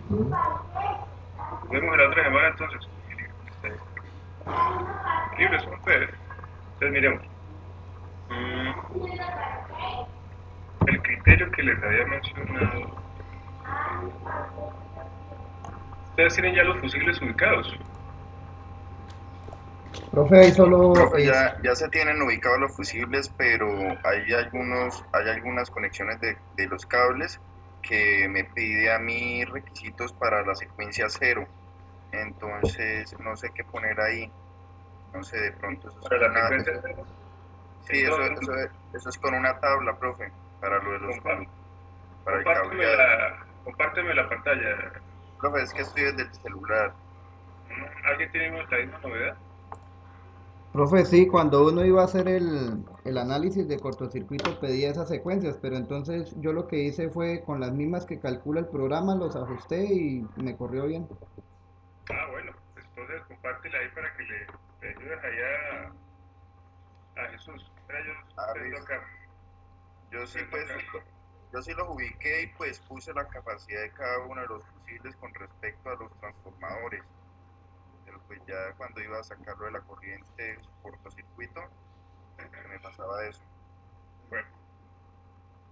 Nos vemos en la otra semana entonces. Libres son ustedes. Entonces miremos. Mm, el criterio que les había mencionado. Ustedes tienen ya los fusibles ubicados. Profe, ahí solo Profe, es. ya se tienen ubicados los fusibles, pero hay algunas conexiones de los cables que me pide a mí requisitos para la secuencia cero. Entonces, no sé qué poner ahí. No sé, de pronto eso es Para con la una, frecuencia cero, sí, ¿en dónde? eso es con una tabla, profe, para lo de Compa- para el cableado. compárteme la pantalla. Profe, es que estoy desde el celular. ¿Alguien tiene la misma novedad? Profe, sí, cuando uno iba a hacer el análisis de cortocircuito pedía esas secuencias, pero entonces yo lo que hice fue con las mismas que calcula el programa, los ajusté y me corrió bien. Ah, bueno, pues entonces compártela ahí para que le ayudes allá a Jesús. Espera, yo Ah, prendo listo. acá. Yo sí, Prendo pues, acá. yo sí los ubiqué y pues puse la capacidad de cada uno de los fusibles con respecto a los transformadores. Pero pues ya cuando iba a sacarlo de la corriente cortocircuito, se me pasaba eso. Bueno,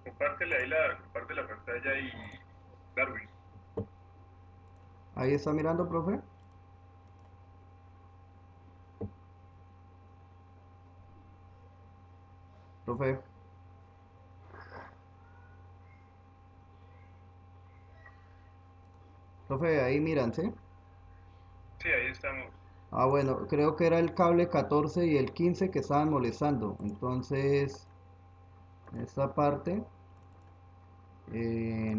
comparte la pantalla y Darwin. Ahí está mirando, profe. Profe, profe, ahí miran, ¿sí? Sí, ahí estamos. Ah, bueno, creo que era el cable 14 y el 15 que estaban molestando. Entonces, esta parte,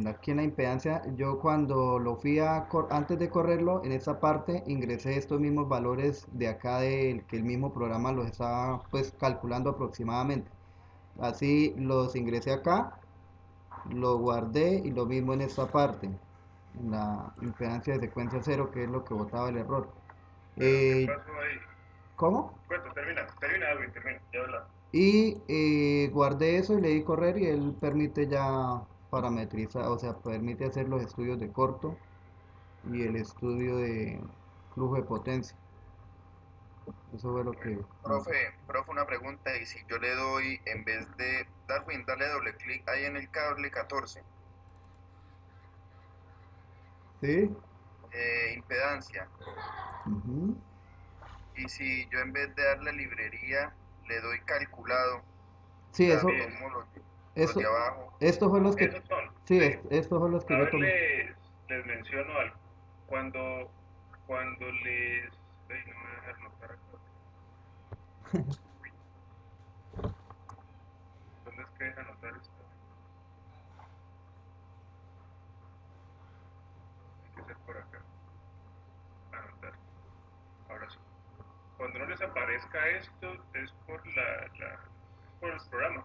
aquí en la impedancia, yo cuando lo fui antes de correrlo, en esta parte ingresé estos mismos valores de acá del que el mismo programa los estaba pues calculando aproximadamente. Así los ingresé acá, lo guardé y lo mismo en esta parte, en la impedancia de secuencia cero, que es lo que botaba el error. Pero, ¿qué Eh, pasó ahí? ¿Cómo? Cuenta, termina, Darwin, termina. Ya habla. Y guardé eso y le di correr y él permite ya parametrizar, o sea, permite hacer los estudios de corto y el estudio de flujo de potencia. Eso fue lo Bueno, que... Profe, una pregunta, y si yo le doy, en vez de Darwin, dale doble clic ahí en el cable 14, Sí. impedancia, Ujú. y si yo en vez de darle librería, le doy calculado, o Sí, sea, sí, eso, tomo los de eso, abajo. estos fue los que... esos son. Sí, Sí. estos fueron los que A yo ver, tomé. les menciono algo. Cuando, cuando les... Ay, no me dejan notar acá. ¿Dónde es que deja notar esto? Tiene que ser por acá. Anotar. Ahora sí. Cuando no les aparezca esto es es por el programa,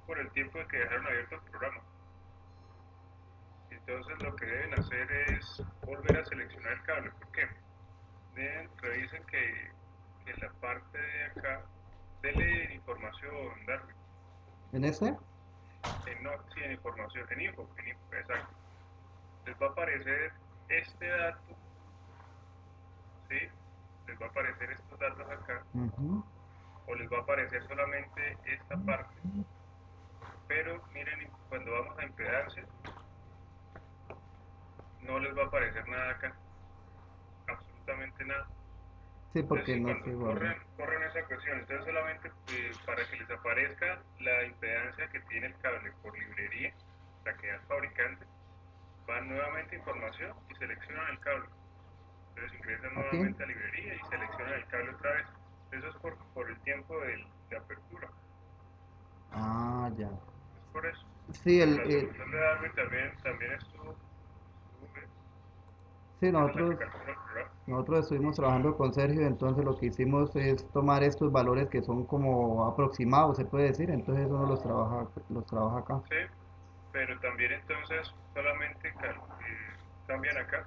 por el tiempo de que dejaron abierto el programa. Entonces lo que deben hacer es volver a seleccionar el cable. ¿Por qué? Revisen que en la parte de acá, denle información, Darwin. ¿En este? No, sí, en información, en info, exacto. Les va a aparecer este dato, ¿sí? Les va a aparecer estos datos acá, Ujú. o les va a aparecer solamente esta parte, pero miren, cuando vamos a impedancia, no les va a aparecer nada acá, absolutamente nada. Sí, Entonces, porque sí, no cuando se guardó. corren esa cuestión, entonces solamente para que les aparezca la impedancia que tiene el cable por librería, la que da el fabricante, van nuevamente a información y seleccionan el cable. Entonces ingresan Aquí. nuevamente a librería y seleccionan el cable otra vez. Eso es por el tiempo de apertura. Ah, ya. Es por eso. Sí, Pero la solución de Darwin también estuvo bien. sí, Esa es la que calcula el programa. nosotros estuvimos trabajando con Sergio, entonces lo que hicimos es tomar estos valores que son como aproximados, se puede decir, entonces uno los trabaja acá. Sí, pero también entonces solamente cambian acá,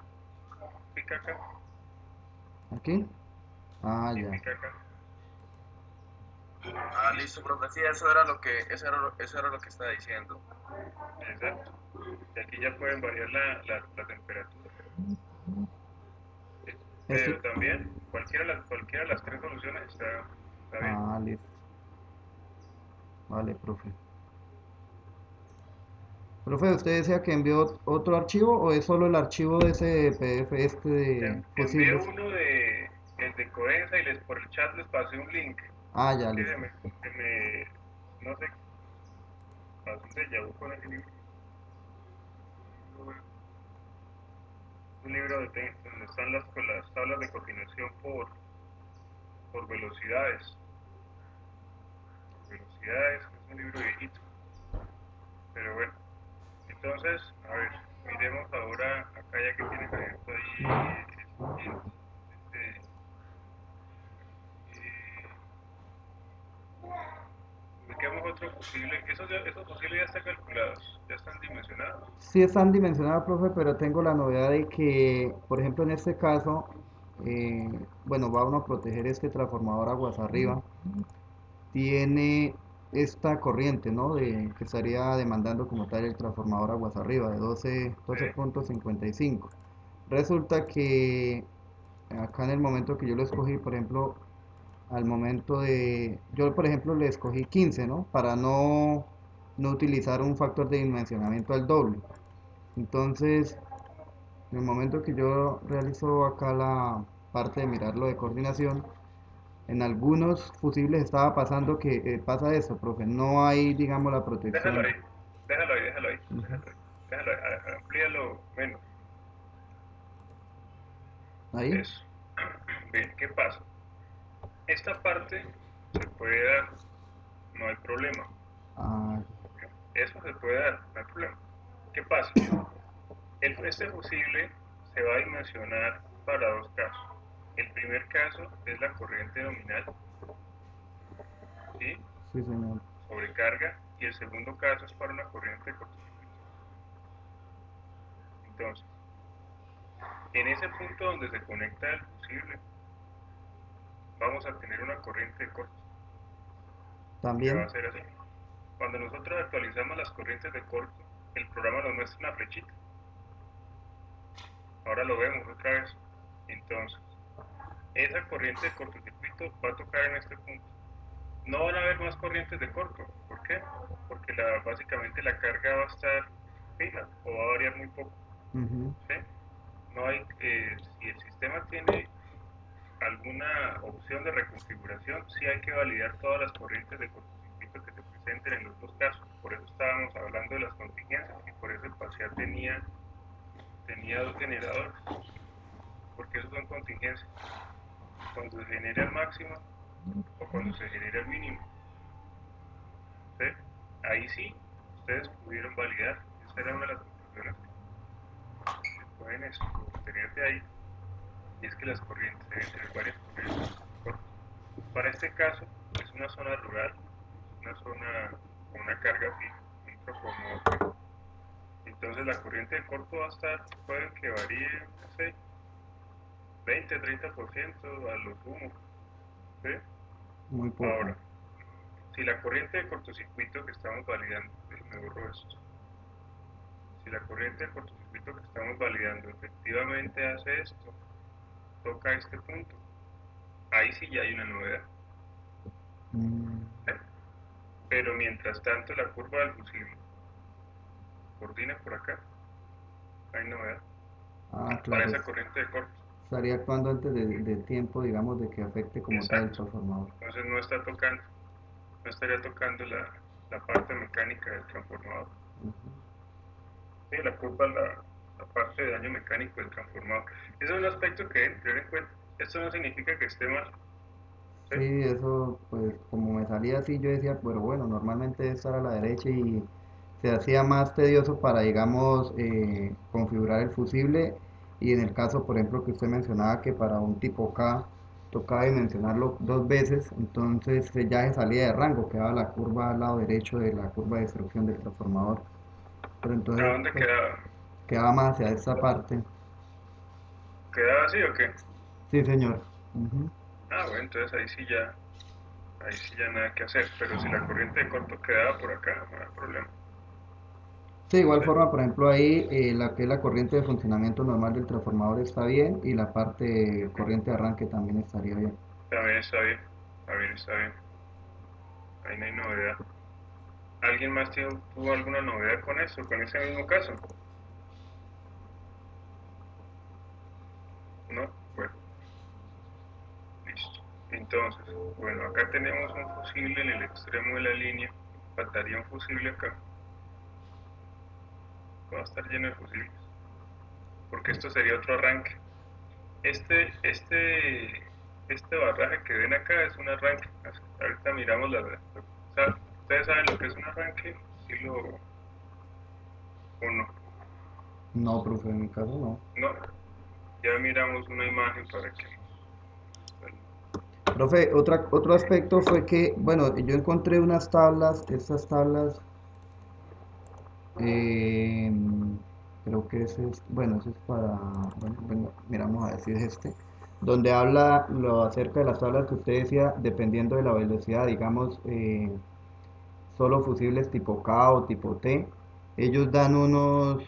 pica acá ¿Aquí? Ah, y ya. pica acá. Y Ah, listo, listo. profe, sí, eso era lo que estaba diciendo. Exacto. Y aquí ya pueden variar la temperatura. Esto, pero también cualquiera de las tres soluciones está bien. listo. Vale, profe. Profe, ¿usted desea que envió otro archivo o es solo el archivo de ese PDF este de Envié fusibles? uno el de Codensa y por el chat les pasé un link. Ya, Que listo. no sé, pasó un déjà vu con ese libro. Un libro de texto donde están con las tablas de coordinación por velocidades. Velocidades, es un libro viejito. Pero bueno, entonces, a ver, miremos ahora acá ya que tienes abierto ahí este, eh, ubiquemos otro posible, esos posibles ya están calculados, ya están dimensionados. Sí están dimensionados, profe, pero tengo la novedad de que, por ejemplo, en este caso, bueno, va uno a proteger este transformador aguas arriba. Tiene esta corriente, ¿no? Que estaría demandando como tal el transformador aguas arriba de Sí, 12.55. Resulta que acá en el momento que yo lo escogí, por ejemplo, al momento yo por ejemplo le escogí 15, ¿no? Para no utilizar un factor de dimensionamiento al doble. Entonces, en el momento que yo realizo acá la parte de mirarlo de coordinación, en algunos fusibles estaba pasando que pasa eso, profe, no hay, digamos, la déjalo protección. ahí, déjalo ahí, déjalo ahí, Ujú. déjalo ahí, déjalo ahí, amplíalo menos, Ahí. eso. Bien, ¿qué pasa? Esta parte se puede dar, no hay problema. Ah, Eso se puede dar, no hay problema. ¿Qué pasa? Este fusible se va a dimensionar para dos casos. El primer caso es la corriente nominal, ¿sí? sí, señor. Sobrecarga, y el segundo caso es para una corriente de cortocircuito. Entonces, en ese punto donde se conecta el fusible, vamos a tener una corriente de corto, que va También. a ser así. Cuando nosotros actualizamos las corrientes de corto, el programa nos muestra una flechita. Ahora lo vemos otra vez. Entonces, esa corriente de cortocircuito va a tocar en este punto. No van a haber más corrientes de corto. ¿Por qué? Porque básicamente la carga va a estar fija o va a variar muy poco. Ujú. ¿Sí? No hay, si el sistema tiene alguna opción de reconfiguración, sí hay que validar todas las corrientes de cortocircuito que se presenten en los dos casos. Por eso estábamos hablando de las contingencias y por eso el parcial tenía dos generadores, porque esos son contingencias. Cuando se genera el máximo o cuando se genera el mínimo. ¿Sí? Ahí sí, ustedes pudieron validar. Esa era una de las conclusiones que pueden obtener de ahí. Y es que las corrientes deben tener varias corrientes cortas. Para este caso, es una zona rural, una zona con una carga fija, un transformador. Entonces la corriente de corto va a estar, puede que varíe, no sé, 20-30% a lo sumo. ¿Sí? Muy poco. Ahora, si la corriente de cortocircuito que estamos validando, me borro esto, si la corriente de cortocircuito que estamos validando efectivamente hace esto, toca este punto, ahí sí ya hay una novedad. Mm. ¿Sí? Pero mientras tanto la curva del fusible coordina por acá, no hay novedad. Para Claro, esa corriente de corto. estaría actuando antes del tiempo, digamos, de que afecte como tal el Exacto. transformador. Entonces no estaría tocando la parte mecánica del transformador. Sí, la culpa es la parte de daño mecánico del transformador. Ese es un aspecto que deben tener en cuenta. Esto no significa que esté mal. ¿Sí? Sí, eso, pues como me salía así, yo decía, pero bueno, normalmente estar a la derecha y se hacía más tedioso para, digamos, configurar el fusible. Y en el caso, por ejemplo, que usted mencionaba que para un tipo K tocaba dimensionarlo dos veces, entonces ya se salía de rango, quedaba la curva al lado derecho de la curva de destrucción del transformador. Pero ¿A entonces, dónde pues, quedaba? quedaba más hacia esta parte. ¿Quedaba así o qué? Sí, señor. Ujú. Bueno, entonces ahí sí ya nada que hacer. Pero si la corriente de corto quedaba por acá, no hay problema. Sí, de igual ¿Sí? forma, por ejemplo, ahí la que es la corriente de funcionamiento normal del transformador está bien y la parte corriente de arranque también estaría bien. También está bien, también está bien. Ahí no hay novedad. ¿Alguien más tuvo alguna novedad con esto, con ese mismo caso? ¿No? Bueno, listo. Entonces, bueno, acá tenemos un fusible en el extremo de la línea. Faltaría un fusible acá. Va a estar lleno de fusibles. Porque esto sería otro arranque. Este, este, este barraje que ven acá es un arranque. Ahorita miramos o sea, ustedes saben lo que es un arranque, sí o no. No, profe, en mi caso no. No, ya miramos una imagen para que Profe, otro aspecto fue que, bueno, yo encontré unas tablas, estas tablas, eh, creo que ese es, bueno, ese es para, bueno, miramos a ver si es este, donde habla lo acerca de las tablas que usted decía, dependiendo de la velocidad, digamos, solo fusibles tipo K o tipo T, ellos dan unos,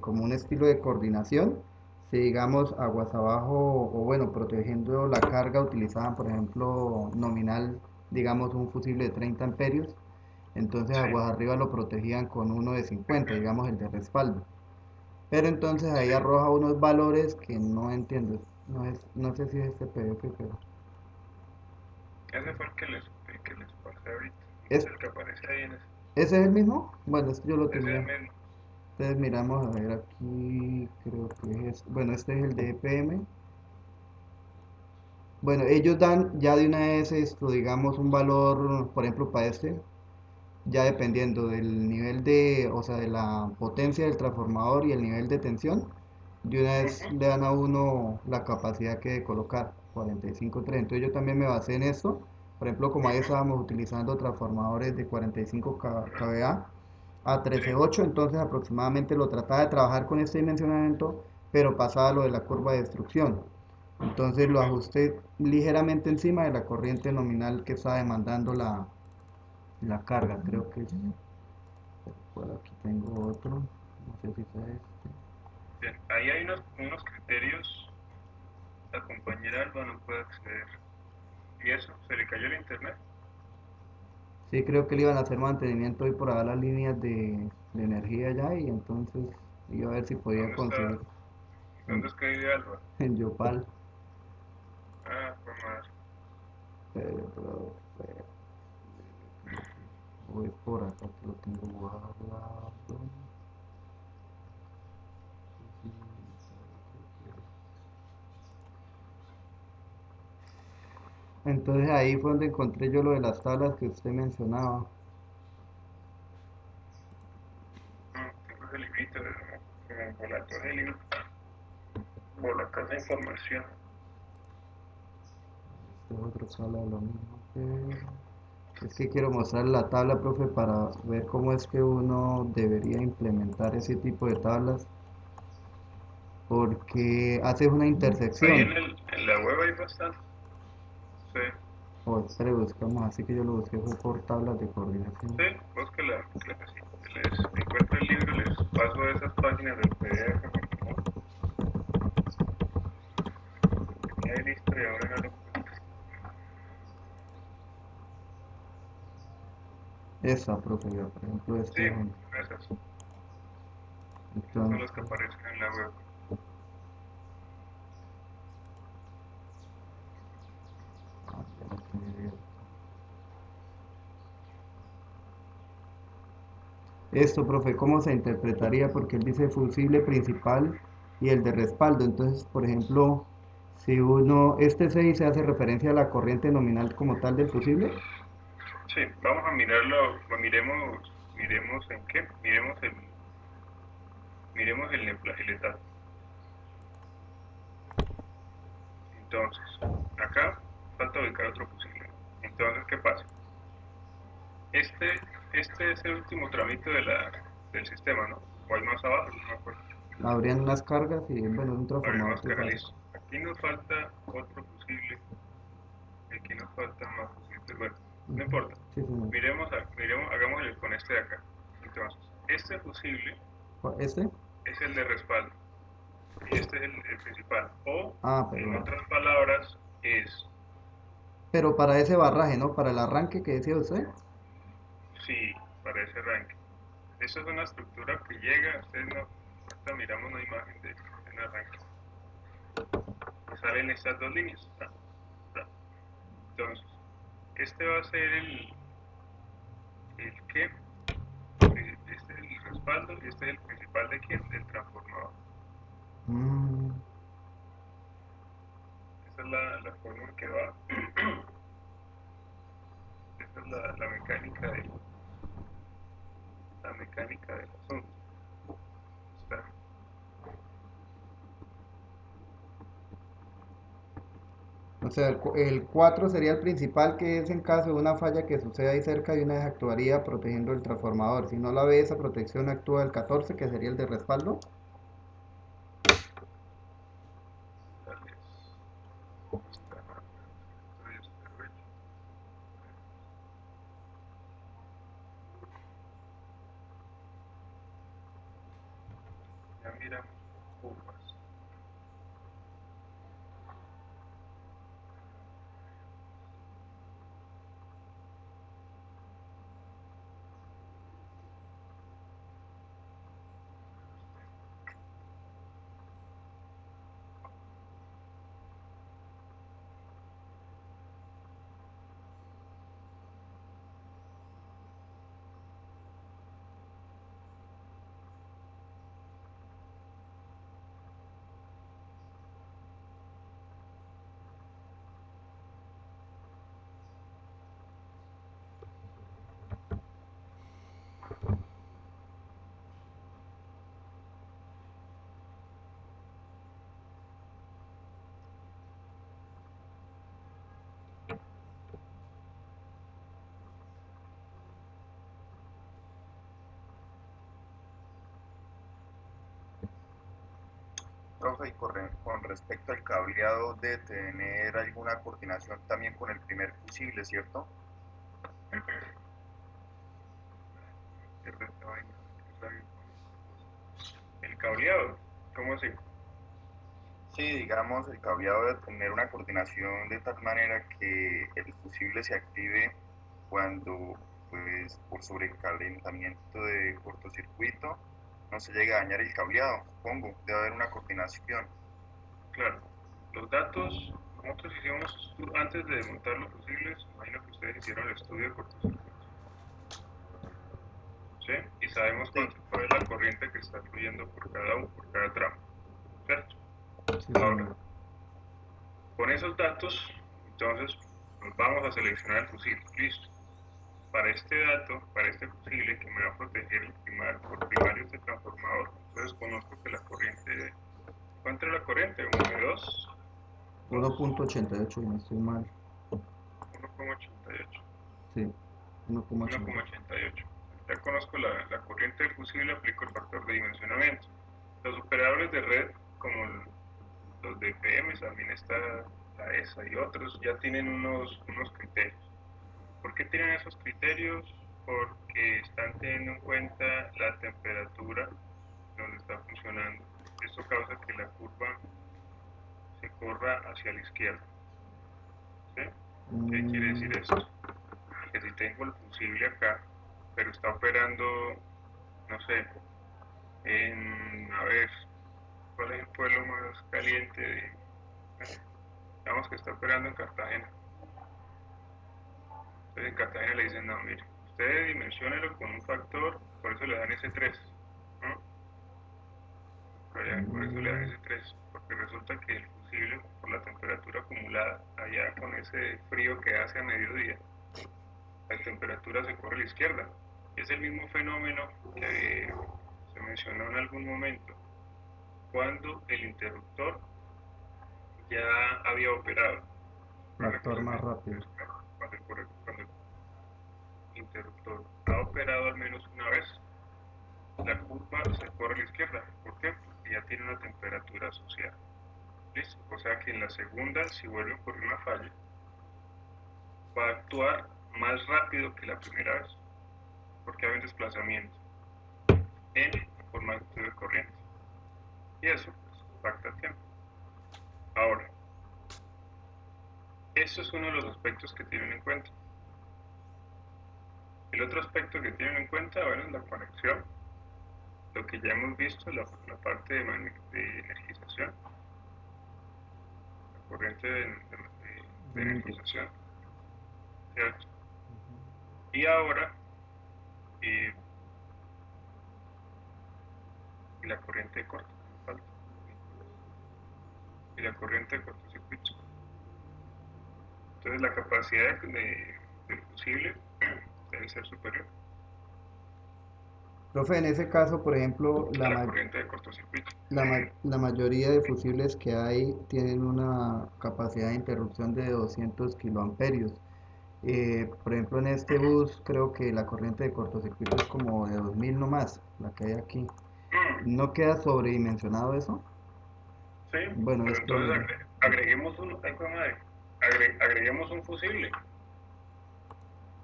como un estilo de coordinación, si digamos aguas abajo o bueno, protegiendo la carga utilizaban por ejemplo nominal, digamos un fusible de 30 amperios, entonces sí, aguas arriba lo protegían con uno de 50, digamos el de respaldo. Pero entonces ahí sí. arroja unos valores que no entiendo, no sé si es este PDF, pero Ese fue el que les pasé ahorita. ¿es, El que aparece ahí en ese. ese es el mismo? Bueno, este yo lo Ese es el tenía. mismo. Entonces miramos a ver aquí, creo que es, bueno, este es el de EPM. Bueno, ellos dan ya de una vez esto, digamos, un valor, por ejemplo, para este, ya dependiendo del nivel de, o sea, de la potencia del transformador y el nivel de tensión, de una vez Ujú, le dan a uno la capacidad que de colocar, 45-3. Entonces yo también me basé en esto. Por ejemplo, como ahí ujú, estábamos utilizando transformadores de 45 kVA a sí, 13.8, entonces aproximadamente lo trataba de trabajar con este dimensionamiento, pero pasaba lo de la curva de destrucción. Entonces lo ujú. ajusté ligeramente encima de la corriente nominal que estaba demandando la carga, creo que es. Por aquí tengo otro, no sé si sea este. Bien, ahí hay unos criterios. La compañera Alba no puede acceder. ¿Y eso? ¿Se le cayó el internet? Sí, creo que le iban a hacer mantenimiento hoy por allá las líneas de energía ya y entonces iba a ver si podía ¿Dónde está? conseguir en, ¿Dónde es que vive Alba? en Yopal. Ah, fue más. Pero, voy por acá que lo tengo guardado. Entonces ahí fue donde encontré yo lo de las tablas que usted mencionaba. Tengo ese librito, se me embolató ese libro. Bolatas de información. Este es otro tabla de lo mismo es que quiero mostrar la tabla, profe, para ver cómo es que uno debería implementar ese tipo de tablas, porque haces una Ahí intersección. en la web hay bastante. Sí, O espere, buscamos, así que yo lo busqué fue por tablas de coordinación. sí, búsquela, búsquela así. Les encuentro el libro, les paso esas páginas del PDF porque no tenía ahí listo y ahora no lo encuentro. Esa, profe, por ejemplo, Sí, este ejemplo. esas son Entonces, las que aparecen en la web. ah, ya lo tenía abierto. Esto, profe, ¿cómo se interpretaría? Porque él dice fusible principal y el de respaldo. Entonces, por ejemplo, si uno, este 6 se hace referencia a la corriente nominal como tal del fusible. Sí, vamos a mirarlo, miremos en qué, miremos el etato. Entonces, acá falta ubicar otro fusible. Entonces, ¿qué pasa? Este, este es el último tramito del sistema, ¿no? O hay más abajo, no me acuerdo. Habrían unas cargas y, bueno, un Habría transformador más trifásico. listo. Aquí nos falta otro fusible, aquí nos faltan más fusibles. Bueno, no Ujú. importa. Sí, señor. Hagámoslo con este de acá. Entonces, Este fusible ¿Este? es el de respaldo y este es el principal. O, Ah, en perdón. otras palabras, es, Pero para ese barraje, ¿no? Para el arranque que decía usted. sí, para ese ranking. Eso es una estructura que llega, ustedes no, ahorita miramos una imagen de un arranque. Y salen estas dos líneas. Entonces, este va a ser el que, este es el respaldo y este es el principal de quién, del transformador. Mm, Esa es la forma en que va. Esa es la mecánica del asunto. Está. o sea, el 4 sería el principal, que es en caso de una falla que suceda ahí cerca de una vez actuaría protegiendo el transformador. Si no la ve esa protección, actúa el 14, que sería el de respaldo. Ya miramos curvas. Profe, y con respecto al cableado, de tener alguna coordinación también con el primer fusible, ¿cierto? El cableado, ¿cómo así? Sí, digamos, el cableado debe tener una coordinación de tal manera que el fusible se active cuando, pues, por sobrecalentamiento de cortocircuito, no se llega a dañar el cableado, supongo, debe haber una coordinación. Claro, los datos, nosotros hicimos, antes de montar los fusibles, imagino que ustedes hicieron el estudio de cortocircuito, ¿sí? Y sabemos Sí, cuál es la corriente que está fluyendo por cada tramo, ¿cierto? Sí, Ahora, señor. con esos datos, entonces, nos vamos a seleccionar el fusible, listo. Para este dato, para este fusible que me va a proteger por primario este transformador, entonces conozco que la corriente, ¿cuánto es la corriente? 1,2, 2, 1.88, y no estoy mal. 1,88. Sí, 1.88. 1,88. Ya conozco la corriente del fusible, aplico el factor de dimensionamiento. Los operadores de red, como los de PM, también está la ESA y otros, ya tienen unos criterios. ¿Por qué tienen esos criterios? Porque están teniendo en cuenta la temperatura donde está funcionando. Esto causa que la curva se corra hacia la izquierda. ¿Sí? ¿Qué quiere decir Mm, esto? Que si tengo el fusible acá, pero está operando, no sé, a ver, ¿cuál es el pueblo más caliente digamos que está operando en Cartagena? Entonces en Cartagena le dicen, no, mire, usted dimensionelo con un factor, por eso le dan ese 3, ¿no? Por eso le dan mm, ese 3, porque resulta que el fusible, por la temperatura acumulada, allá con ese frío que hace a mediodía, la temperatura se corre a la izquierda. Es el mismo fenómeno que se mencionó en algún momento, cuando el interruptor ya había operado. Recuerda que actuar más rápido. cuando el interruptor ha operado al menos una vez, la curva se corre a la izquierda. ¿Por qué? Porque ya tiene una temperatura asociada. ¿Listo? O sea que en la segunda, si vuelve a ocurrir una falla, va a actuar más rápido que la primera vez, porque hay un desplazamiento. en formato de corriente. Y eso pues, impacta el tiempo. Ahora, esto es uno de los aspectos que tienen en cuenta. El otro aspecto que tienen en cuenta, bueno, es la conexión. Lo que ya hemos visto, la parte de energización, la corriente de energización, ¿cierto? Y ahora, eh, y la corriente de corto, falta, y la corriente de cortocircuito. Entonces la capacidad del fusible debe ser superior Profe, en ese caso, por ejemplo, a la corriente de cortocircuito. la mayoría de fusibles que hay tienen una capacidad de interrupción de 200 kiloamperios. Por ejemplo, en este bus creo que la corriente de cortocircuito es como de 2000 nomás, la que hay aquí. Mm, ¿No queda sobredimensionado eso? sí, Bueno, pero esto entonces mire. agreguemos un fusible.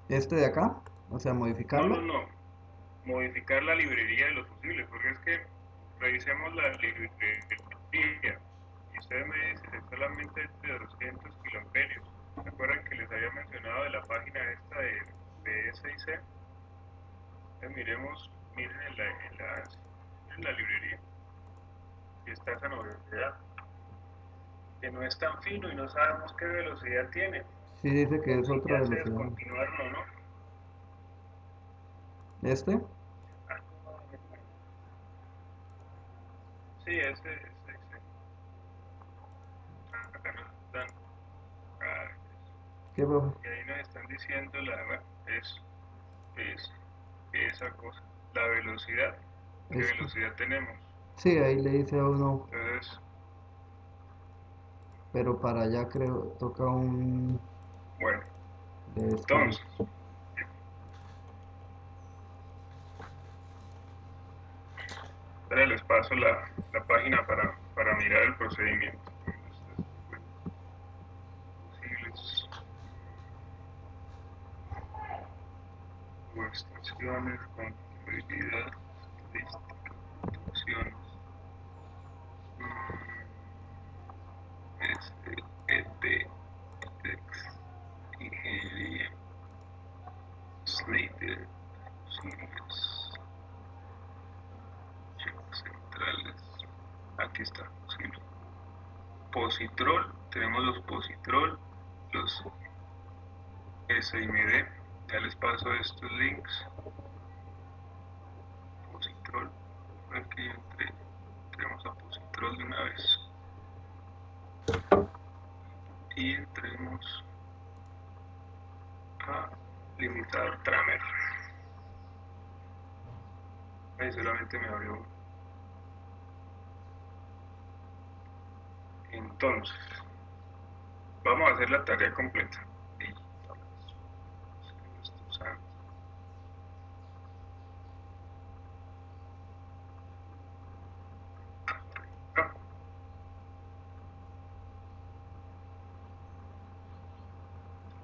Este de acá, o sea, No, no, modificarlo. no. Modificar la librería de los fusibles, porque es que revisemos la librería y usted me dice que solamente es de 200 kiloamperios. ¿Se acuerdan que les había mencionado de la página esta de SIC? Entonces miren en la librería y está esa novedad, que no es tan fino y no sabemos qué velocidad tiene, Sí, dice que o es si otra ya se velocidad. descontinuaron o no. ¿Este? Ah, sí, ese. Acá nos dan, ah, ¿Qué, profe? y ahí nos están diciendo bueno, es esa cosa, la velocidad, qué Este. velocidad tenemos. Sí, ahí le dice a uno, Entonces, pero para allá creo toca un bueno, de estos. entonces, ahora les paso la página para mirar el procedimiento. Posibles o extensiones, compatibilidad, estadística, opciones. ET, text, ingeniería, Slater, posibles, centrales. Aquí está, posible. Positrol, tenemos los positrol, los SIMD. Ya les paso estos links. Positrol, aquí entremos a positrol de una vez. Y entremos a limitador Tramer. Ahí solamente me abrió uno. Entonces, vamos a hacer la tarea completa.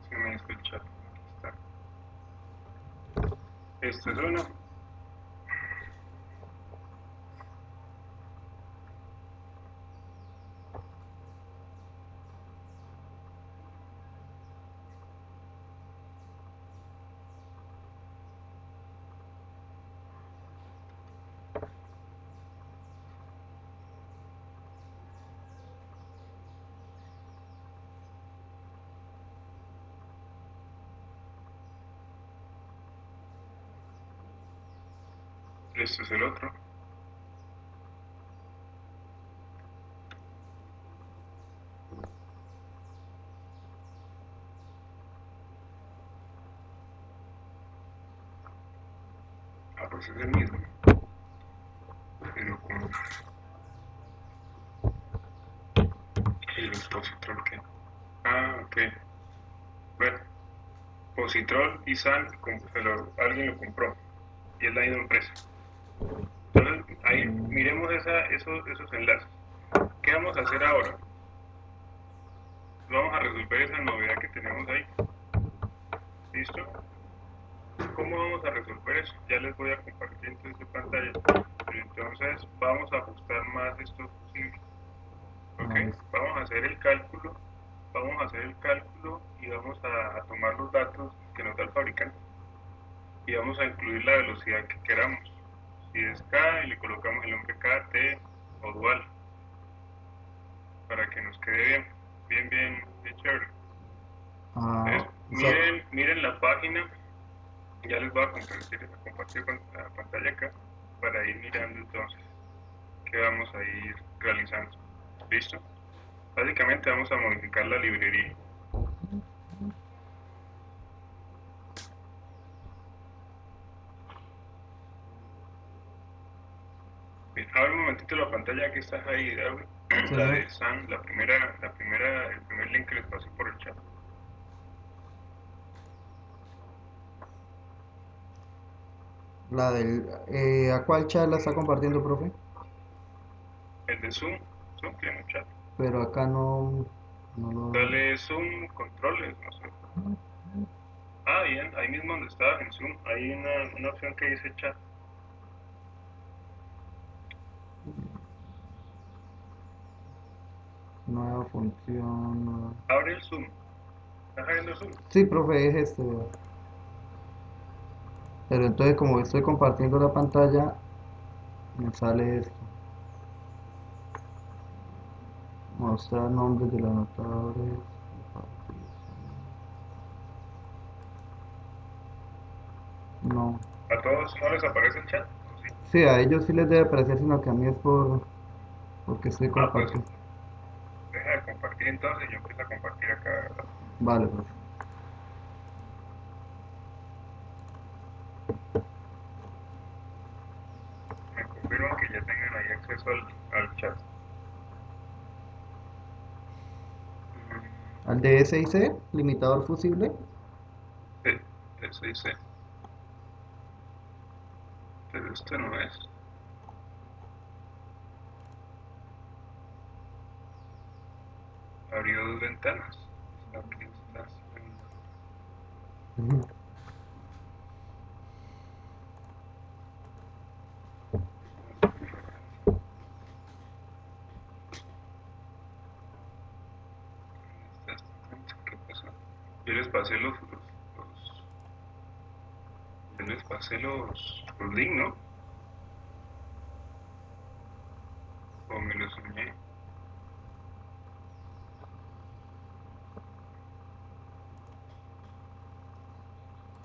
Si me escucha, aquí está. Este es uno. Este es el otro. Ah, pues es el mismo. Pero con el positrol que. Ah, ok. Bueno, positrol y SAN, alguien lo compró. Y es la misma empresa. Entonces, ahí miremos esos enlaces. ¿Qué vamos a hacer ahora? Vamos a resolver esa novedad que tenemos ahí. ¿Listo? ¿Cómo vamos a resolver eso? Ya les voy a compartir entonces en pantalla. Pero entonces vamos a ajustar más estos fusibles. ¿Ok? Ah, listo. Vamos a hacer el cálculo y vamos a tomar los datos que nos da el fabricante y vamos a incluir la velocidad que queramos. Si es K y le colocamos el nombre KT o dual para que nos quede bien chévere. Ah, Entonces, o sea, miren la página, ya les voy a compartir la pantalla acá para ir mirando entonces qué vamos a ir realizando. ¿Listo? Básicamente vamos a modificar la librería. Bien, abre un momentito la pantalla que estás ahí, Darwin. La señor, de Sam, el primer link que les pasé por el chat. la del, ¿a cuál chat la está compartiendo, profe? El de Zoom tiene un chat. Pero acá no, no lo, Dale Zoom, controles, no sé. Ah, bien, ahí mismo donde estabas en Zoom, hay una opción que dice chat. nueva función. Abre el Zoom. ¿Estás abriendo Zoom? Sí, profe, es este. Pero entonces como estoy compartiendo la pantalla, me sale esto. Mostrar nombres de los anotadores. No. ¿A todos no les aparece el chat? ¿O sí? Sí, a ellos sí les debe aparecer, sino que a mí es porque estoy Ah, pues compartiendo. deja de compartir entonces y yo empiezo a compartir acá, ¿verdad? Vale, profe. Me confirman que ya tengan ahí acceso al chat. Al DSIC, limitador fusible. Sí, eso dice. Pero este no es. Abrió dos ventanas. Aquí está. Ujú. ¿Qué pasó? Yo les pasé yo les pasé los links, ¿no?